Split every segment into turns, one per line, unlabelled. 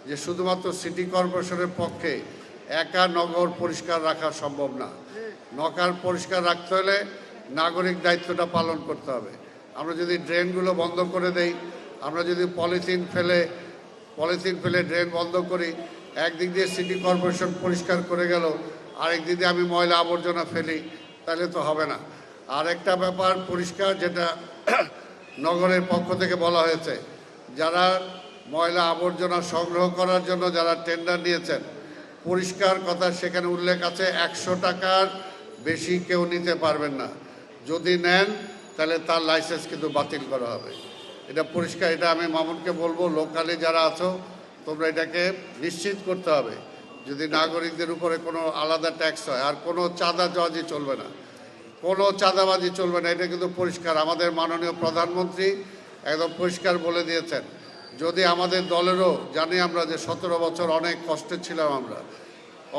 যে শুধুমাত্র সিটি কর্পোরেশনের পক্ষে একা নগর পরিষ্কার রাখা সম্ভব না। নগর পরিষ্কার রাখতে হলে নাগরিক দায়িত্বটা পালন করতে হবে। আমরা যদি ড্রেনগুলো বন্ধ করে দেই, আমরা যদি পলিথিন ফেলে ড্রেন বন্ধ করি, একদিক দিয়ে সিটি কর্পোরেশন পরিষ্কার করে গেল, আরেক দিক দিয়ে আমি ময়লা আবর্জনা ফেলি, তাহলে তো হবে না। আর একটা ব্যাপার পরিষ্কার, যেটা নগরের পক্ষ থেকে বলা হয়েছে, যারা ময়লা আবর্জনা সংগ্রহ করার জন্য যারা টেন্ডার নিয়েছেন, পরিষ্কার কথা সেখানে উল্লেখ আছে 100 টাকার বেশি কেউ নিতে পারবেন না। যদি নেন তাহলে তার লাইসেন্স কিন্তু বাতিল করা হবে। এটা পরিষ্কার। এটা আমি মামুনকে বলবো, লোকালে যারা আছো তোমরা এটাকে নিশ্চিত করতে হবে, যদি নাগরিকদের উপরে কোনো আলাদা ট্যাক্স হয়। আর কোনো চাঁদাবাজি চলবে না, কোনো চাঁদাবাজি চলবে না, এটা কিন্তু পরিষ্কার। আমাদের মাননীয় প্রধানমন্ত্রী একদম পরিষ্কার বলে দিয়েছেন। যদি আমাদের দলেরও জানি আমরা যে 17 বছর অনেক কষ্টে ছিলাম, আমরা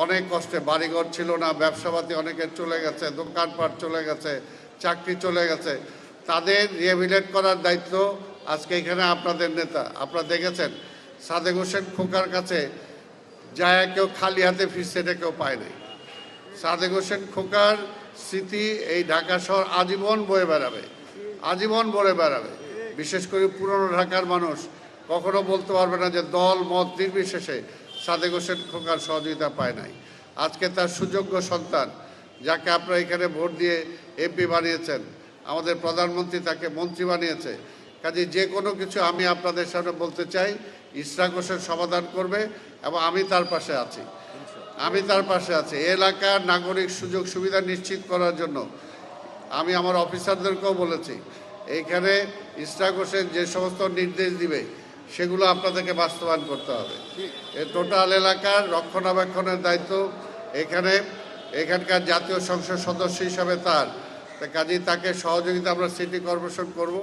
অনেক কষ্টে, বাড়িঘর ছিল না, ব্যবসাপাতি অনেকের চলে গেছে, দোকানপাট চলে গেছে, চাকরি চলে গেছে, তাদের রিহ্যাবিলিটেট করার দায়িত্ব আজকে এখানে আপনাদের নেতা। আপনারা দেখেছেন সাদেক হোসেন খোকার কাছে যায় কেউ খালি হাতে ফিরছে, এটা কেউ পায় নাই। সাদেক হোসেন খোকার স্মৃতি এই ঢাকা শহর আজীবন বয়ে বেড়াবে, আজীবন বয়ে বেড়াবে। বিশেষ করে পুরনো ঢাকার মানুষ কখনো বলতে পারবে না যে দল মত নির্বিশেষে সাদেক হোসেন খোকার সহযোগিতা পায় নাই। আজকে তার সুযোগ্য সন্তান, যাকে আপনারা এখানে ভোট দিয়ে এমপি বানিয়েছেন, আমাদের প্রধানমন্ত্রী তাকে মন্ত্রী বানিয়েছে। কাজে যে কোনো কিছু আমি আপনাদের সামনে বলতে চাই, ইশরাক হোসেন সমাধান করবে এবং আমি তার পাশে আছি, আমি তার পাশে আছি। এলাকার নাগরিক সুযোগ সুবিধা নিশ্চিত করার জন্য আমি আমার অফিসারদেরকেও বলেছি, এইখানে ইশরাক হোসেন যে সমস্ত নির্দেশ দিবে সেগুলো আপনাদেরকে বাস্তবায়ন করতে হবে। এই টোটাল এলাকার রক্ষণাবেক্ষণের দায়িত্ব এখানকার জাতীয় সংসদ সদস্য হিসাবে তার, কাজেই তাকে সহযোগিতা আমরা সিটি কর্পোরেশন করব।